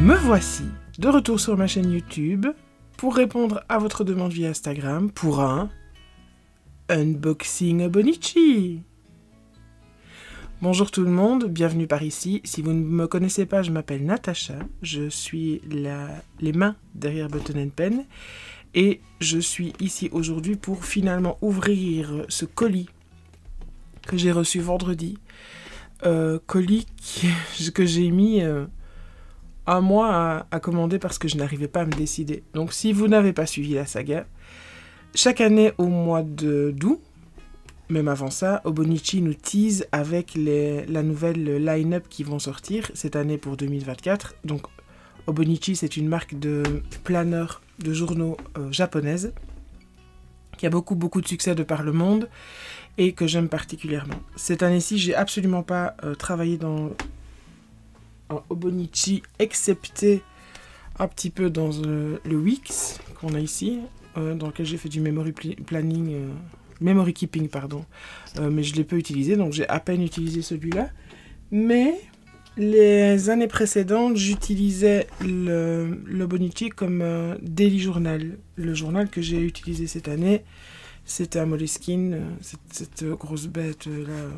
Me voici de retour sur ma chaîne YouTube pour répondre à votre demande via Instagram pour un unboxing Obonichi. Bonjour tout le monde, bienvenue par ici. Si vous ne me connaissez pas, je m'appelle Natacha, je suis les mains derrière Button & Pen et je suis ici aujourd'hui pour finalement ouvrir ce colis que j'ai reçu vendredi. Colis que j'ai mis un mois à commander parce que je n'arrivais pas à me décider. Donc si vous n'avez pas suivi la saga, chaque année au mois d'août, même avant ça, Obonichi nous tease avec la nouvelle line-up qui vont sortir cette année pour 2024. Donc Obonichi, c'est une marque de planeurs de journaux japonaise qui a beaucoup de succès de par le monde et que j'aime particulièrement. Cette année-ci, j'ai absolument pas travaillé dans Obonichi, excepté un petit peu dans le Wix qu'on a ici, dans lequel j'ai fait du memory keeping, pardon. Mais je l'ai peu utilisé, donc j'ai à peine utilisé celui-là. Mais les années précédentes, j'utilisais l'Obonichi comme daily journal. Le journal que j'ai utilisé cette année, c'était un Moleskine, cette grosse bête là,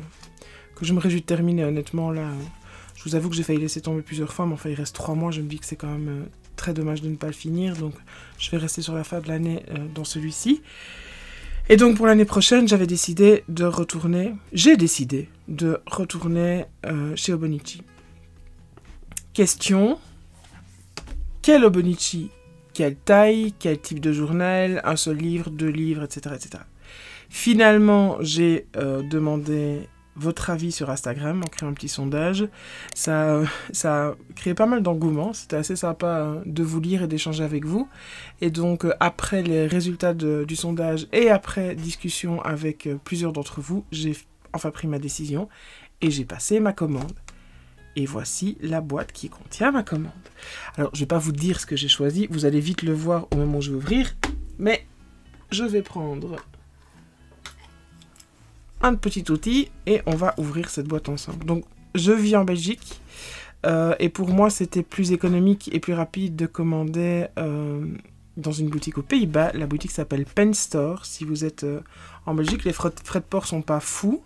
que je me réjouis de terminer honnêtement là. Je vous avoue que j'ai failli laisser tomber plusieurs fois, mais enfin il reste 3 mois, je me dis que c'est quand même très dommage de ne pas le finir, donc je vais rester sur la fin de l'année dans celui-ci. Et donc pour l'année prochaine, j'ai décidé de retourner chez Obonichi. Question, quel Obonichi? Quelle taille? Quel type de journal? Un seul livre, 2 livres, etc. etc. Finalement, j'ai demandé votre avis sur Instagram en créant un petit sondage. Ça a créé pas mal d'engouement. C'était assez sympa de vous lire et d'échanger avec vous. Et donc, après les résultats du sondage et après discussion avec plusieurs d'entre vous, j'ai enfin pris ma décision et j'ai passé ma commande. Et voici la boîte qui contient ma commande. Alors, je ne vais pas vous dire ce que j'ai choisi. Vous allez vite le voir au moment où je vais ouvrir. Mais je vais prendre un petit outil et on va ouvrir cette boîte ensemble. Donc, je vis en Belgique. Et pour moi, c'était plus économique et plus rapide de commander dans une boutique aux Pays-Bas. La boutique s'appelle Pen Store. Si vous êtes en Belgique, les frais de port sont pas fous.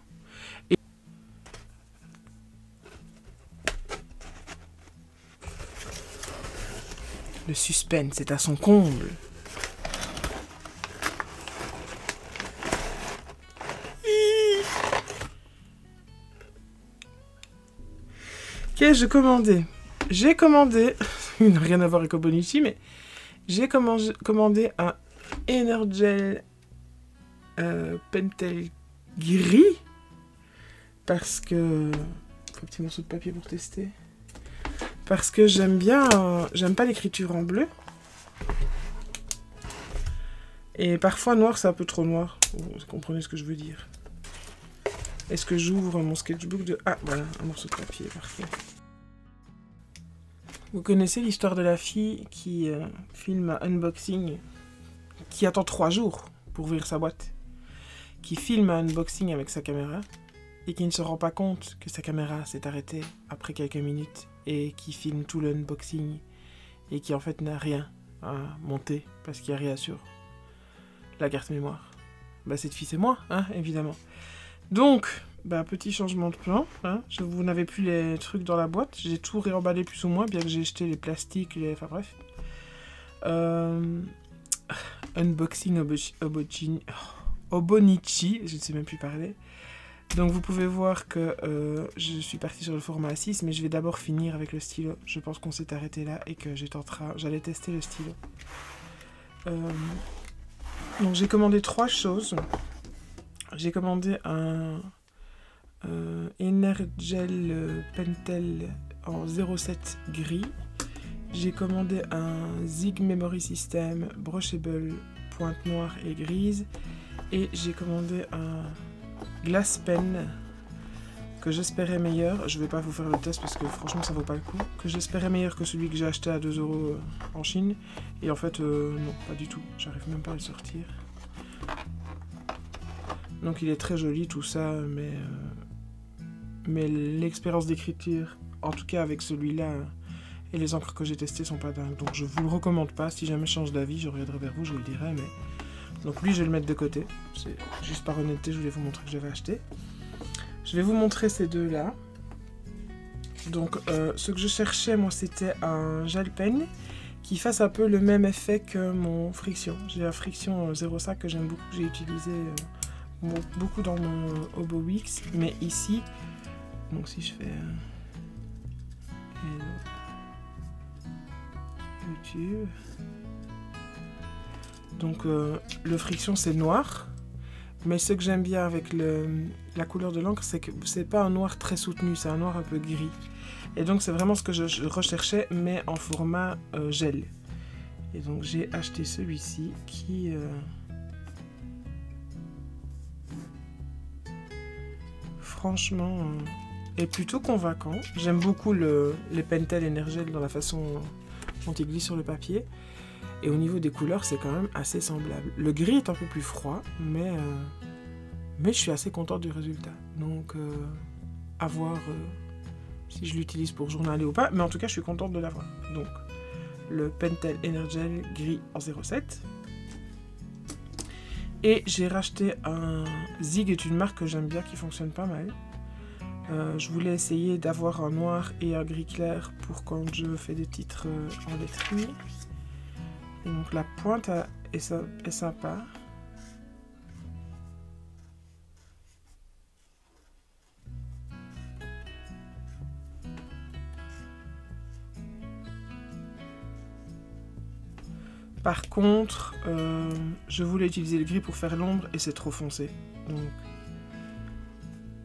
Le suspense est à son comble. Qu'ai-je commandé? J'ai commandé, il n'a rien à voir avec Obonichi, mais j'ai commandé un Energel Pentel gris parce que... Un petit morceau de papier pour tester. Parce que j'aime pas l'écriture en bleu. Et parfois noir, c'est un peu trop noir. Vous comprenez ce que je veux dire. Est-ce que j'ouvre mon sketchbook de... Ah, voilà, un morceau de papier, parfait. Vous connaissez l'histoire de la fille qui filme un unboxing, qui attend 3 jours pour ouvrir sa boîte, qui filme un unboxing avec sa caméra, et qui ne se rend pas compte que sa caméra s'est arrêtée après quelques minutes, et qui filme tout le unboxing, et qui en fait n'a rien à monter, parce qu'il n'y a rien sur la carte mémoire. Bah cette fille c'est moi, hein, évidemment. Donc, bah, petit changement de plan, hein. Vous n'avez plus les trucs dans la boîte, j'ai tout réemballé plus ou moins, bien que j'ai jeté les plastiques, enfin bref. Unboxing Obonichi, je ne sais même plus parler. Donc vous pouvez voir que je suis partie sur le format A6, mais je vais d'abord finir avec le stylo. Je pense qu'on s'est arrêté là et que j'allais tester le stylo. Donc j'ai commandé 3 choses. J'ai commandé un Energel Pentel en 07 gris. J'ai commandé un Zig Memory System Brushable pointe noire et grise. Et j'ai commandé un Glass Pen que j'espérais meilleur. Je vais pas vous faire le test parce que franchement ça vaut pas le coup. Que j'espérais meilleur que celui que j'ai acheté à 2 € en Chine. Et en fait non, pas du tout. J'arrive même pas à le sortir. Donc il est très joli tout ça, mais l'expérience d'écriture, en tout cas avec celui-là, Et les encres que j'ai testées sont pas dingues. Donc je vous le recommande pas. Si jamais je change d'avis, je reviendrai vers vous, je vous le dirai. Mais... Donc lui, je vais le mettre de côté. C'est juste par honnêteté, je voulais vous montrer que j'avais acheté. Je vais vous montrer ces deux-là. Donc ce que je cherchais, moi, c'était un gel peigne qui fasse un peu le même effet que mon Friction. J'ai un Friction 0,5 que j'aime beaucoup, que j'ai utilisé beaucoup dans mon Obo Wix. Mais ici, donc si je fais... YouTube. Donc le Friction c'est noir, mais ce que j'aime bien avec la couleur de l'encre, c'est que c'est pas un noir très soutenu, c'est un noir un peu gris. Et donc c'est vraiment ce que je recherchais, mais en format gel. Et donc j'ai acheté celui-ci qui franchement est plutôt convaincant. J'aime beaucoup les Pentel Energel dans la façon dont ils glissent sur le papier. Et au niveau des couleurs, c'est quand même assez semblable. Le gris est un peu plus froid, mais je suis assez contente du résultat. Donc, à voir si je l'utilise pour journaler ou pas. Mais en tout cas, je suis contente de l'avoir. Donc, le Pentel Energel gris en 0,7. Et j'ai racheté un Zig, est une marque que j'aime bien, qui fonctionne pas mal. Je voulais essayer d'avoir un noir et un gris clair pour quand je fais des titres en lettering. Et donc la pointe est sympa. Par contre, je voulais utiliser le gris pour faire l'ombre et c'est trop foncé. Donc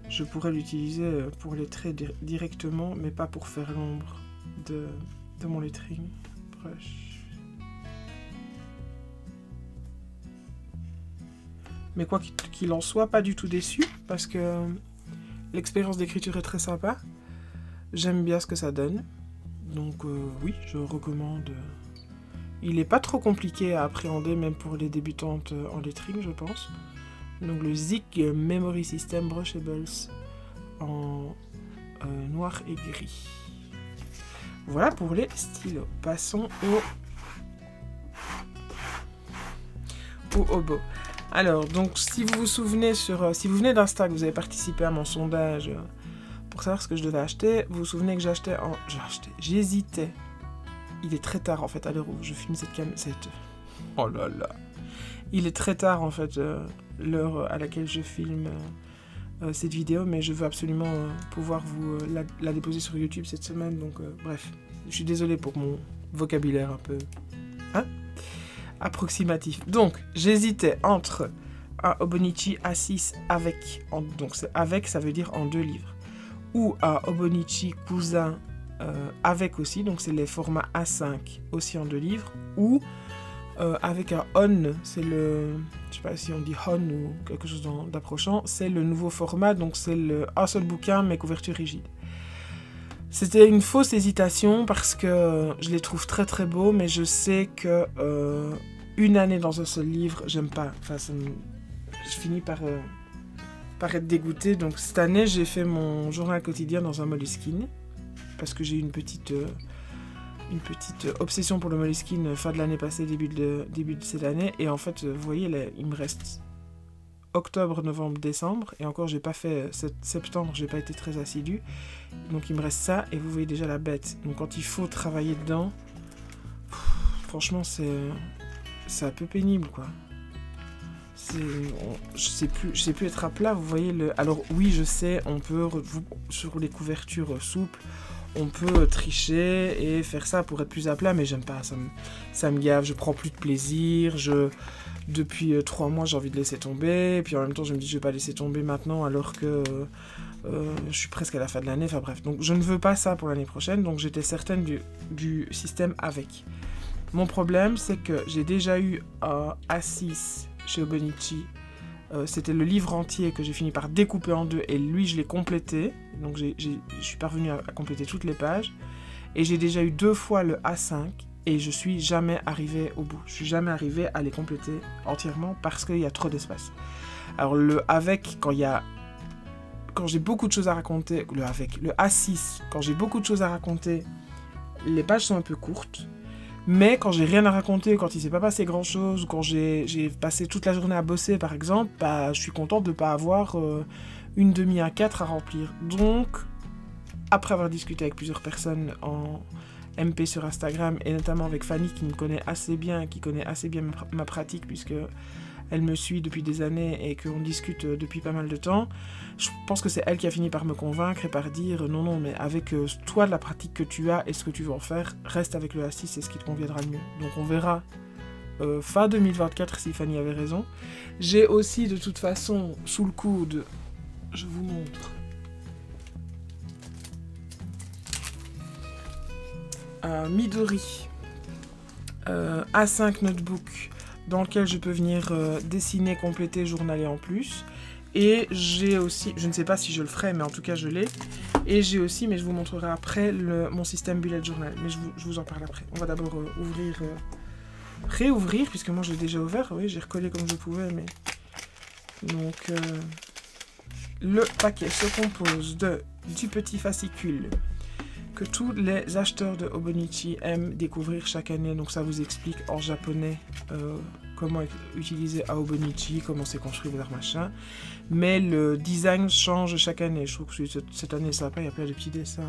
je pourrais l'utiliser pour lettrer directement, mais pas pour faire l'ombre de mon lettering. Brush. Mais quoi qu'il en soit, pas du tout déçu, parce que l'expérience d'écriture est très sympa. J'aime bien ce que ça donne. Donc oui, je recommande. Il n'est pas trop compliqué à appréhender, même pour les débutantes en lettering, je pense. Donc le Zig Memory System Brushables en noir et gris. Voilà pour les stylos. Passons au Obo. Alors, donc, si vous vous souvenez, si vous venez d'Insta, que vous avez participé à mon sondage pour savoir ce que je devais acheter, vous vous souvenez que j'hésitais. Il est très tard, en fait, à l'heure où je filme cette... Oh là là. Il est très tard, en fait, l'heure à laquelle je filme cette vidéo, mais je veux absolument pouvoir vous la déposer sur YouTube cette semaine, donc bref. Je suis désolée pour mon vocabulaire un peu... Hein, approximatif. Donc, j'hésitais entre un Hobonichi A6 avec, donc avec, ça veut dire en 2 livres, ou un Hobonichi Cousin avec aussi, donc c'est les formats A5 aussi en 2 livres, ou avec un On, c'est le, je sais pas si on dit On ou quelque chose d'approchant, c'est le nouveau format, donc c'est un seul bouquin mais couverture rigide. C'était une fausse hésitation parce que je les trouve très très beaux, mais je sais que une année dans un seul livre, j'aime pas. Enfin, je finis par être dégoûtée. Donc cette année, j'ai fait mon journal quotidien dans un Moleskine parce que j'ai eu une petite obsession pour le Moleskine fin de l'année passée, début de cette année. Et en fait, vous voyez, là, il me reste octobre, novembre, décembre, et encore j'ai pas fait septembre, j'ai pas été très assidue, donc il me reste ça, et vous voyez déjà la bête. Donc quand il faut travailler dedans, franchement c'est un peu pénible quoi. Je sais plus être à plat, vous voyez le. Alors oui, je sais, on peut sur les couvertures souples, on peut tricher et faire ça pour être plus à plat, mais j'aime pas, ça me gave, je prends plus de plaisir, depuis 3 mois j'ai envie de laisser tomber, et puis en même temps je me dis je vais pas laisser tomber maintenant alors que je suis presque à la fin de l'année, enfin bref, donc je ne veux pas ça pour l'année prochaine, donc j'étais certaine du système avec. Mon problème c'est que j'ai déjà eu un A6 chez Hobonichi, c'était le livre entier que j'ai fini par découper en 2 et lui je l'ai complété, donc je suis parvenue à compléter toutes les pages, et j'ai déjà eu 2 fois le A5 et je suis jamais arrivée au bout, je suis jamais arrivée à les compléter entièrement parce qu'il y a trop d'espace. Alors le avec, quand j'ai beaucoup de choses à raconter, le A6, quand j'ai beaucoup de choses à raconter, les pages sont un peu courtes. Mais quand j'ai rien à raconter, quand il s'est pas passé grand chose, ou quand j'ai passé toute la journée à bosser par exemple, bah, je suis contente de ne pas avoir une demi A4 à remplir. Donc, après avoir discuté avec plusieurs personnes en MP sur Instagram, et notamment avec Fanny qui me connaît assez bien, qui connaît assez bien ma pratique, puisque elle me suit depuis des années et qu'on discute depuis pas mal de temps, je pense que c'est elle qui a fini par me convaincre et par dire non, mais avec toi, la pratique que tu as et ce que tu veux en faire, reste avec le A6, c'est ce qui te conviendra le mieux. Donc on verra fin 2024 si Fanny avait raison. J'ai aussi de toute façon sous le coude, je vous montre, Midori A5 notebook dans lequel je peux venir dessiner, compléter, journaler en plus. Et j'ai aussi, je ne sais pas si je le ferai, mais en tout cas je l'ai. Et j'ai aussi, mais je vous montrerai après, mon système bullet journal. Mais je vous en parle après. On va d'abord réouvrir, puisque moi je l'ai déjà ouvert. Oui, j'ai recollé comme je pouvais, mais... Donc, le paquet se compose du petit fascicule que tous les acheteurs de Hobonichi aiment découvrir chaque année. Donc ça vous explique en japonais comment utiliser à Hobonichi, comment c'est construit, machin. Mais le design change chaque année. Je trouve que cette année, ça va pas, il y a plein de petits dessins.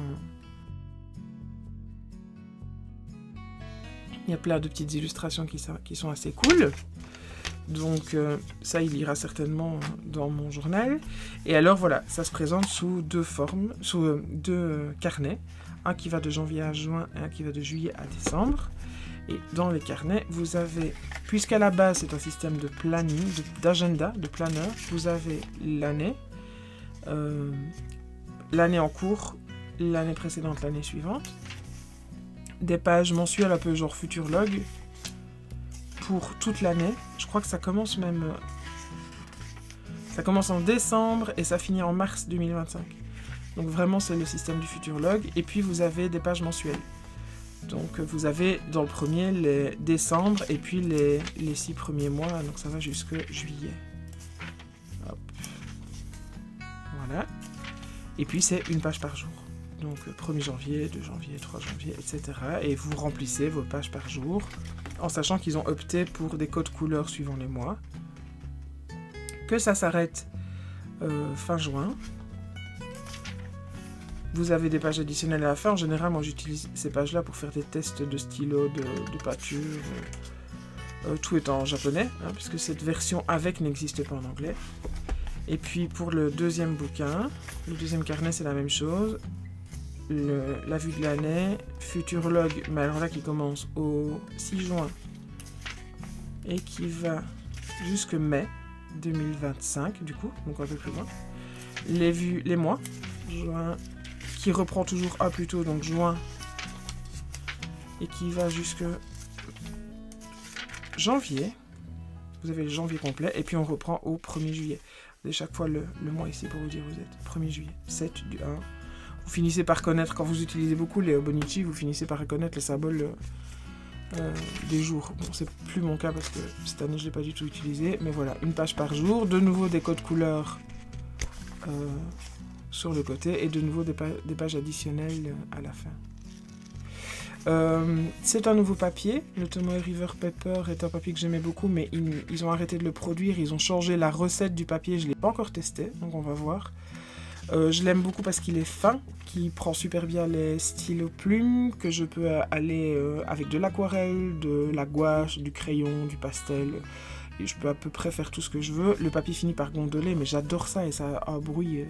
Il y a plein de petites illustrations qui sont assez cool. Donc ça, il ira certainement dans mon journal. Et alors voilà, ça se présente sous deux formes, sous deux carnets. Un qui va de janvier à juin et un qui va de juillet à décembre. Et dans les carnets, vous avez, puisqu'à la base c'est un système de planning, d'agenda, de planeur, vous avez l'année, l'année en cours, l'année précédente, l'année suivante, des pages mensuelles un peu genre Futurlog pour toute l'année. Je crois que ça commence même, ça commence en décembre et ça finit en mars 2025. Donc vraiment c'est le système du Futurlog. Et puis vous avez des pages mensuelles. Donc vous avez dans le premier les décembre et puis les 6 premiers mois, donc ça va jusque juillet. Hop. Voilà. Et puis c'est une page par jour. Donc 1er janvier, 2 janvier, 3 janvier, etc. Et vous remplissez vos pages par jour, en sachant qu'ils ont opté pour des codes couleurs suivant les mois. Que ça s'arrête fin juin. Vous avez des pages additionnelles à la fin. En général, moi j'utilise ces pages-là pour faire des tests de stylo, de pâture. Tout est en japonais, hein, puisque cette version avec n'existe pas en anglais. Et puis pour le deuxième bouquin, le deuxième carnet, c'est la même chose. La vue de l'année, Futurlog, mais alors là qui commence au 6 juin et qui va jusque mai 2025, du coup, donc un peu plus loin. Les mois, juin, qui reprend toujours A plutôt, donc juin, et qui va jusque janvier. Vous avez le janvier complet, et puis on reprend au 1er juillet. Vous avez chaque fois le mois ici pour vous dire vous êtes 1er juillet, 7 du 1. Vous finissez par connaître, quand vous utilisez beaucoup les Hobonichi, vous finissez par reconnaître les symboles des jours. Bon, c'est plus mon cas parce que cette année je ne l'ai pas du tout utilisé, mais voilà, une page par jour, de nouveau des codes couleurs sur le côté, et de nouveau des pages additionnelles à la fin. C'est un nouveau papier, le Tomoe River Paper est un papier que j'aimais beaucoup, mais ils ont arrêté de le produire, ils ont changé la recette du papier, je ne l'ai pas encore testé, donc on va voir. Je l'aime beaucoup parce qu'il est fin, qu'il prend super bien les stylos plumes, que je peux aller avec de l'aquarelle, de la gouache, du crayon, du pastel, et je peux à peu près faire tout ce que je veux. Le papier finit par gondoler, mais j'adore ça, et ça a un bruit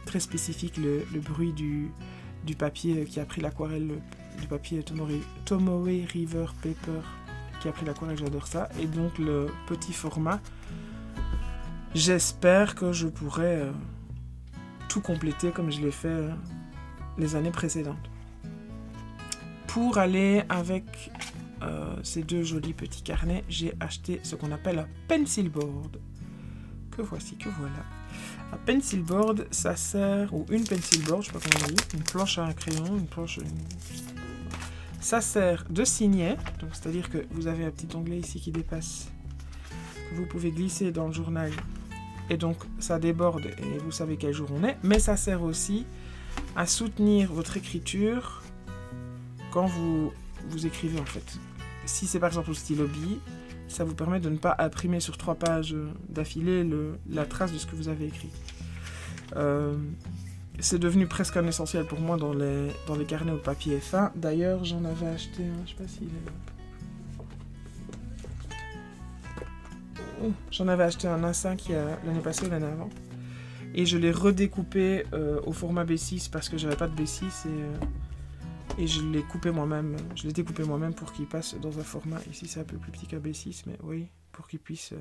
très spécifique, le bruit du papier qui a pris l'aquarelle, du papier Tomoe River Paper qui a pris l'aquarelle, j'adore ça. Et donc le petit format, j'espère que je pourrai tout compléter comme je l'ai fait les années précédentes. Pour aller avec ces deux jolis petits carnets, j'ai acheté ce qu'on appelle un pencil board, que voici, que voilà. Un pencil board, ça sert, ou une pencil board, je sais pas comment on dit, une planche à un crayon, ça sert de signet, donc c'est-à-dire que vous avez un petit onglet ici qui dépasse, que vous pouvez glisser dans le journal, et donc ça déborde et vous savez quel jour on est, mais ça sert aussi à soutenir votre écriture quand vous écrivez en fait. Si c'est par exemple au stylo bille, ça vous permet de ne pas imprimer sur 3 pages d'affilée la trace de ce que vous avez écrit. C'est devenu presque un essentiel pour moi dans les carnets au papier fin. D'ailleurs, j'en avais acheté un, je sais pas s'il est là. J'en avais acheté un A5 l'année passée ou l'année avant. Et je l'ai redécoupé au format B6 parce que j'avais pas de B6 et je l'ai coupé moi-même. Je l'ai découpé moi-même pour qu'il passe dans un format. Ici, c'est un peu plus petit qu'un B6, mais oui, pour qu'il puisse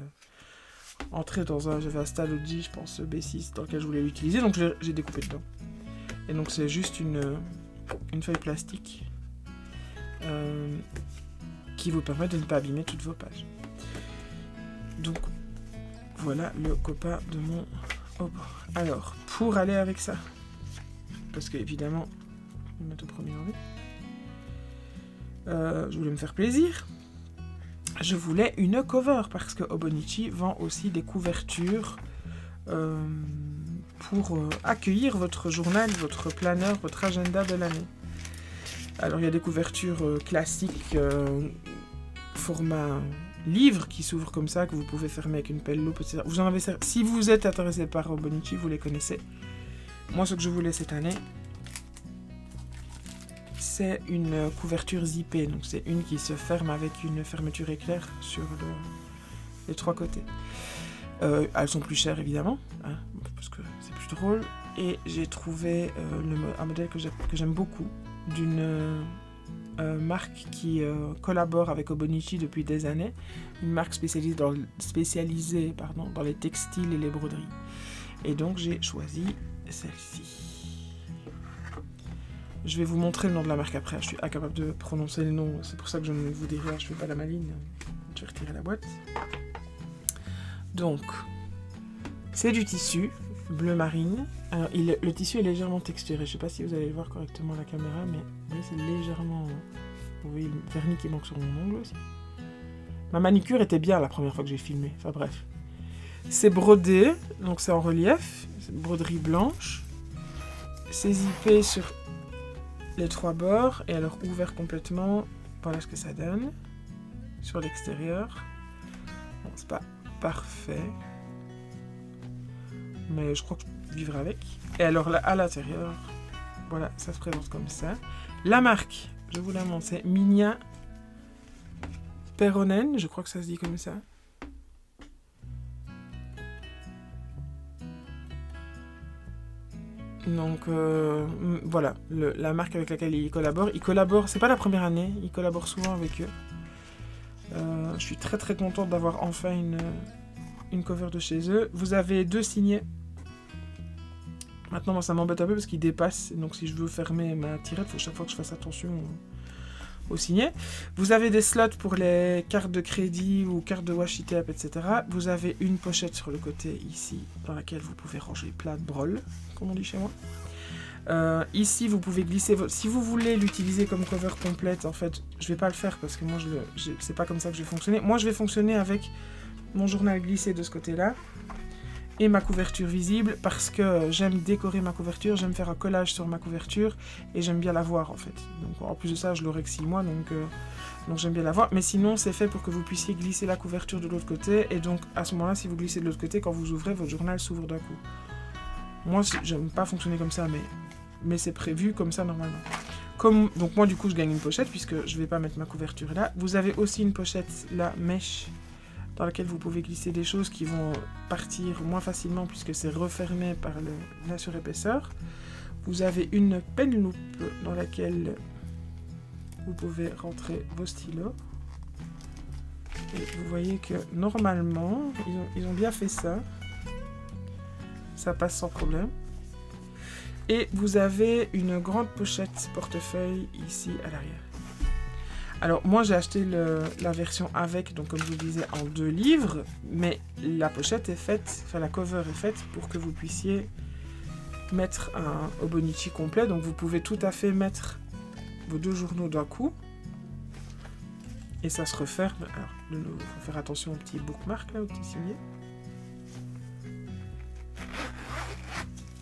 entrer dans un... J'avais un Stalogy, je pense, B6 dans lequel je voulais l'utiliser, donc j'ai découpé dedans. Et donc, c'est juste une feuille plastique qui vous permet de ne pas abîmer toutes vos pages. Donc, voilà le copain de mon... Oh, alors, pour aller avec ça, parce que évidemment, je vais mettre au 1er janvier, je voulais me faire plaisir. Je voulais une cover, parce que Hobonichi vend aussi des couvertures pour accueillir votre journal, votre planeur, votre agenda de l'année. Alors, il y a des couvertures classiques, format... livres qui s'ouvrent comme ça, que vous pouvez fermer avec une pelle loupe, etc. Vous en avez... Si vous êtes intéressé par Hobonichi, vous les connaissez. Moi, ce que je voulais cette année, c'est une couverture zippée. Donc, c'est une qui se ferme avec une fermeture éclair sur les 3 côtés. Elles sont plus chères, évidemment, hein, parce que c'est plus drôle. Et j'ai trouvé un modèle que j'aime beaucoup, d'une... marque qui collabore avec Hobonichi depuis des années, une marque spécialisée dans les textiles et les broderies. Et donc j'ai choisi celle-ci. Je vais vous montrer le nom de la marque après, je suis incapable de prononcer le nom, c'est pour ça que je ne vous dis rien, je fais pas la maline. Je vais retirer la boîte. Donc, c'est du tissu bleu marine. Alors, le tissu est légèrement texturé. Je sais pas si vous allez le voir correctement à la caméra, mais vous voyez, c'est légèrement... Vous voyez le vernis qui manque sur mon ongle aussi. Ma manicure était bien la première fois que j'ai filmé. Enfin bref. C'est brodé, donc c'est en relief. C'est une broderie blanche. C'est zippé sur les 3 bords. Et alors ouvert complètement. Voilà ce que ça donne. Sur l'extérieur. Bon, c'est pas parfait. Mais je crois que je vivrai avec. Et alors là, à l'intérieur, voilà, ça se présente comme ça. La marque, je vous la montre, c'est Minia Peronen, je crois que ça se dit comme ça. Donc, voilà, la marque avec laquelle il collabore. Il collabore, c'est pas la première année, il collabore souvent avec eux. Je suis très très contente d'avoir enfin une cover de chez eux. Vous avez 2 signets. Maintenant, moi, ça m'embête un peu parce qu'il dépasse. Donc, si je veux fermer ma tirette, il faut chaque fois que je fasse attention au signet. Vous avez des slots pour les cartes de crédit ou cartes de washi tape, etc. Vous avez une pochette sur le côté, ici, dans laquelle vous pouvez ranger plein de broles, comme on dit chez moi. Ici, vous pouvez glisser... Si vous voulez l'utiliser comme cover complète, en fait, je vais pas le faire parce que moi, c'est pas comme ça que je vais fonctionner. Moi, je vais fonctionner avec mon journal glissé de ce côté-là et ma couverture visible parce que j'aime décorer ma couverture, j'aime faire un collage sur ma couverture et j'aime bien la voir, en fait. Donc, en plus de ça, je l'aurai que 6 mois, donc j'aime bien la voir. Mais sinon, c'est fait pour que vous puissiez glisser la couverture de l'autre côté et donc, à ce moment-là, si vous glissez de l'autre côté, quand vous ouvrez, votre journal s'ouvre d'un coup. Moi, j'aime pas fonctionner comme ça, mais c'est prévu comme ça normalement. Donc moi du coup je gagne une pochette puisque je vais pas mettre ma couverture là. Vous avez aussi une pochette là, mèche, dans laquelle vous pouvez glisser des choses qui vont partir moins facilement puisque c'est refermé par la surépaisseur. Vous avez une pen loupe dans laquelle vous pouvez rentrer vos stylos. Et vous voyez que normalement, ils ont bien fait ça. Ça passe sans problème. Et vous avez une grande pochette portefeuille ici à l'arrière. Alors moi j'ai acheté la version avec, donc comme je vous disais, en 2 livres, mais la pochette est faite, enfin la cover est faite pour que vous puissiez mettre un Hobonichi complet, donc vous pouvez tout à fait mettre vos 2 journaux d'un coup. Et ça se referme. Alors de nouveau, il faut faire attention aux petits bookmarks là, aux petits signets.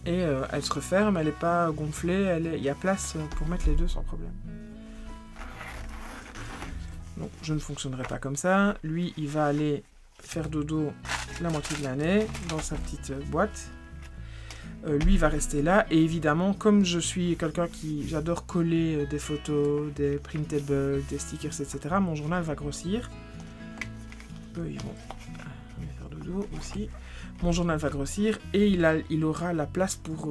Et elle se referme, elle n'est pas gonflée, il y a place pour mettre les 2 sans problème. Donc je ne fonctionnerai pas comme ça. Lui, il va aller faire dodo la moitié de l'année dans sa petite boîte. Lui, il va rester là. Et évidemment, comme je suis quelqu'un qui... J'adore coller des photos, des printables, des stickers, etc. Mon journal va grossir. Eux, ils vont faire dodo aussi. Mon journal va grossir et il aura la place pour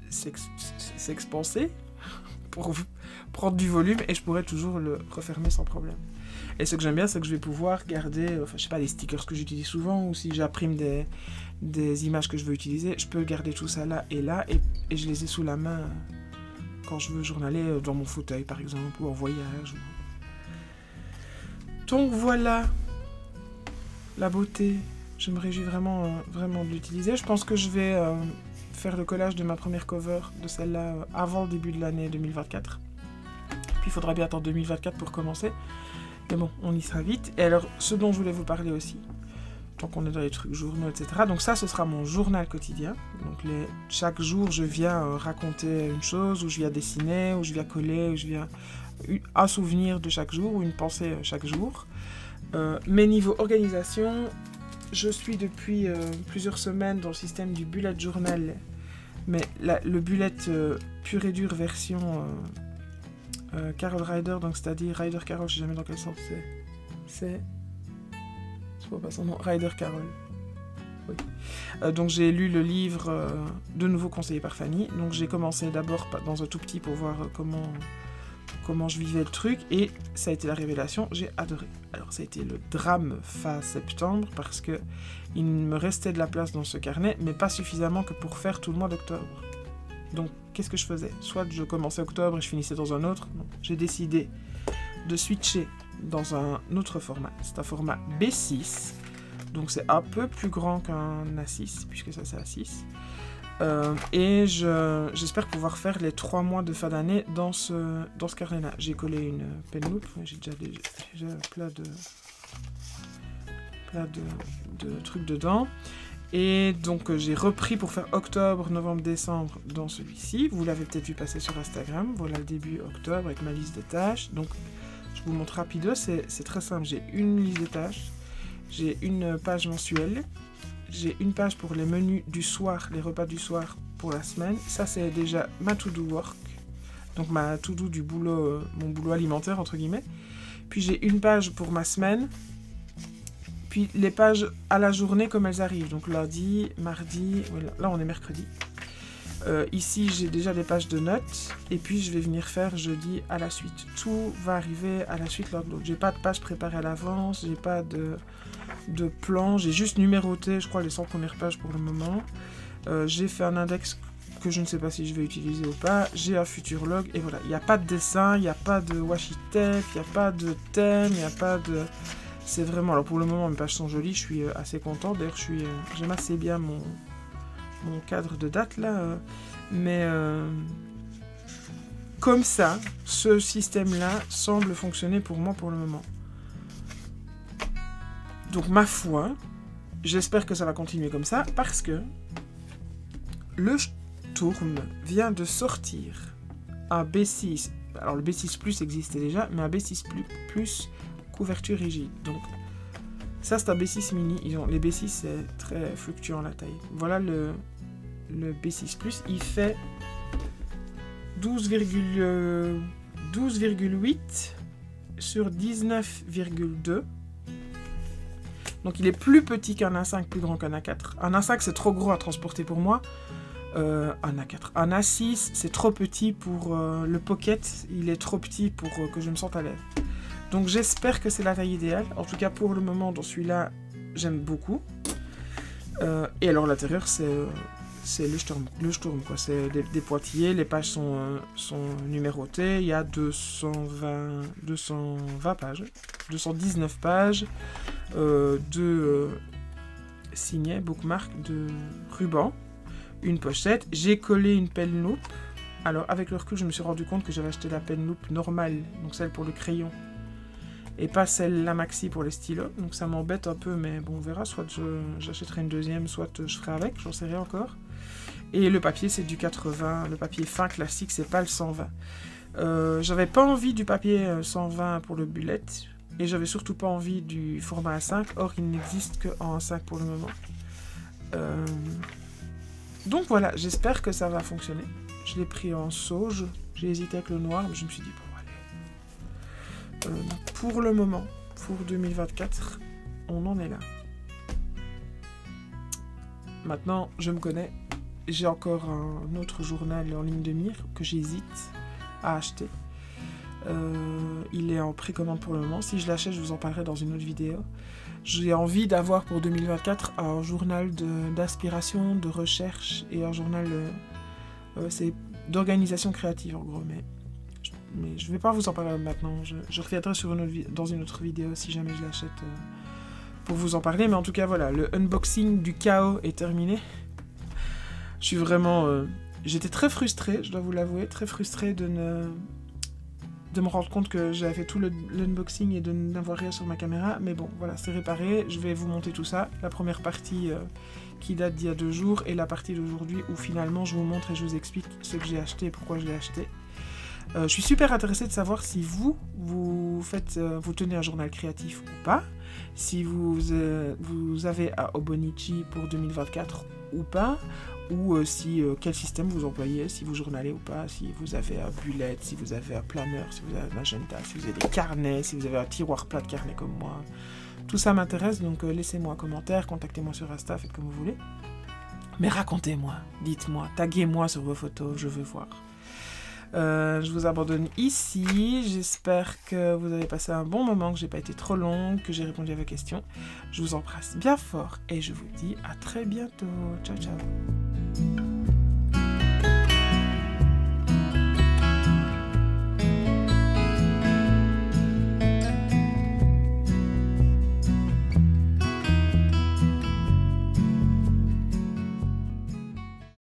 s'expanser, pour prendre du volume, et je pourrai toujours le refermer sans problème. Et ce que j'aime bien, c'est que je vais pouvoir garder, enfin, je sais pas, les stickers que j'utilise souvent, ou si j'imprime des images que je veux utiliser, je peux garder tout ça là, et je les ai sous la main quand je veux journaler dans mon fauteuil, par exemple, ou en voyage. Donc voilà, la beauté. Je me réjouis vraiment, vraiment de l'utiliser. Je pense que je vais faire le collage de ma première cover de celle-là avant le début de l'année 2024. Puis il faudra bien attendre 2024 pour commencer. Mais bon, on y sera vite. Et alors, ce dont je voulais vous parler aussi, tant qu'on est dans les trucs journaux, etc. Donc ça, ce sera mon journal quotidien. Donc chaque jour, je viens raconter une chose, ou je viens dessiner, ou je viens coller, ou je viens... un souvenir de chaque jour, ou une pensée chaque jour. Mais niveau organisation... Je suis depuis plusieurs semaines dans le système du bullet journal, mais le bullet pur et dur version Carol Ryder, donc c'est-à-dire Ryder Carol, je sais jamais dans quel sens c'est... Je vois pas son nom, Ryder Carol. Oui. Donc j'ai lu le livre de nouveau conseillé par Fanny, donc j'ai commencé d'abord dans un tout petit pour voir comment je vivais le truc, et ça a été la révélation, j'ai adoré. Alors ça a été le drame fin septembre, parce que il me restait de la place dans ce carnet, mais pas suffisamment que pour faire tout le mois d'octobre. Donc qu'est-ce que je faisais? Soit je commençais octobre et je finissais dans un autre. Non, j'ai décidé de switcher dans un autre format. C'est un format B6, donc c'est un peu plus grand qu'un A6, puisque ça c'est A6. Et j'espère pouvoir faire les 3 mois de fin d'année dans ce carnet-là. J'ai collé une pen loupe, j'ai déjà plein de trucs dedans. Et donc j'ai repris pour faire octobre, novembre, décembre dans celui-ci. Vous l'avez peut-être vu passer sur Instagram. Voilà le début octobre avec ma liste de tâches. Donc je vous montre rapido, c'est très simple. J'ai une liste de tâches, j'ai une page mensuelle. J'ai une page pour les menus du soir, les repas du soir pour la semaine. Ça, c'est déjà ma to-do work. Donc ma to-do du boulot, mon boulot alimentaire, entre guillemets. Puis j'ai une page pour ma semaine. Puis les pages à la journée comme elles arrivent. Donc lundi, mardi, voilà. Là on est mercredi. Ici, j'ai déjà des pages de notes. Et puis je vais venir faire jeudi à la suite. Tout va arriver à la suite l'un de l'autre. J'ai pas de page préparée à l'avance. J'ai pas de plan, j'ai juste numéroté, je crois, les 100 premières pages pour le moment. J'ai fait un index que je ne sais pas si je vais utiliser ou pas. J'ai un futurologue, et voilà. Il n'y a pas de dessin, il n'y a pas de washi tape, il n'y a pas de thème, il n'y a pas de... C'est vraiment... Alors pour le moment, mes pages sont jolies, je suis assez content. D'ailleurs, j'aime assez bien mon cadre de date, là. Mais... Comme ça, ce système-là semble fonctionner pour moi pour le moment. Donc ma foi, j'espère que ça va continuer comme ça, parce que le Sturm vient de sortir un B6. Alors le B6 Plus existait déjà, mais un B6 Plus couverture rigide. Donc ça c'est un B6 mini. Les B6 c'est très fluctuant la taille. Voilà le B6 Plus, il fait 12,8 sur 19,2. Donc il est plus petit qu'un A5, plus grand qu'un A4. Un A5 c'est trop gros à transporter pour moi. Un A4. Un A6 c'est trop petit pour le pocket. Il est trop petit pour que je me sente à l'aise. Donc j'espère que c'est la taille idéale. En tout cas pour le moment dans celui-là j'aime beaucoup. Et alors l'intérieur c'est le Sturm quoi. C'est des pointillés. Les pages sont numérotées. Il y a 220 pages. 219 pages. De signets, bookmark, de ruban, une pochette. J'ai collé une pen loupe. Alors avec le recul, je me suis rendu compte que j'avais acheté la pen loupe normale, donc celle pour le crayon, et pas celle-là maxi pour les stylos. Donc ça m'embête un peu, mais bon, on verra. Soit j'achèterai une deuxième, soit je ferai avec, j'en sais rien encore. Et le papier, c'est du 80. Le papier fin classique, c'est pas le 120. J'avais pas envie du papier 120 pour le bullet. Et j'avais surtout pas envie du format A5. Or, il n'existe qu'en A5 pour le moment. Donc voilà, j'espère que ça va fonctionner. Je l'ai pris en sauge. J'ai hésité avec le noir, mais je me suis dit, bon, allez. Pour le moment, pour 2024, on en est là. Maintenant, je me connais. J'ai encore un autre journal en ligne de mire que j'hésite à acheter. Il est en précommande pour le moment. Si je l'achète, je vous en parlerai dans une autre vidéo. J'ai envie d'avoir pour 2024 un journal d'aspiration, de recherche et un journal c'est d'organisation créative en gros. Mais je ne vais pas vous en parler maintenant. Je reviendrai dans une autre vidéo si jamais je l'achète pour vous en parler. Mais en tout cas, voilà, le unboxing du chaos est terminé. Je suis vraiment... J'étais très frustrée, je dois vous l'avouer, très frustrée de me rendre compte que j'avais fait tout l'unboxing et de n'avoir rien sur ma caméra. Mais bon, voilà, c'est réparé. Je vais vous monter tout ça. La première partie qui date d'il y a 2 jours et la partie d'aujourd'hui où finalement je vous montre et je vous explique ce que j'ai acheté et pourquoi je l'ai acheté. Je suis super intéressée de savoir si vous tenez un journal créatif ou pas. Si vous avez à Hobonichi pour 2024 ou pas. Ou quel système vous employez, si vous journalez ou pas, si vous avez un bullet, si vous avez un planner, si vous avez un agenda, si vous avez des carnets, si vous avez un tiroir plat de carnets comme moi. Tout ça m'intéresse, donc laissez-moi un commentaire, contactez-moi sur Insta, faites comme vous voulez. Mais racontez-moi, dites-moi, taguez-moi sur vos photos, je veux voir. Je vous abandonne ici, j'espère que vous avez passé un bon moment, que j'ai pas été trop longue, que j'ai répondu à vos questions. Je vous embrasse bien fort et je vous dis à très bientôt. Ciao, ciao.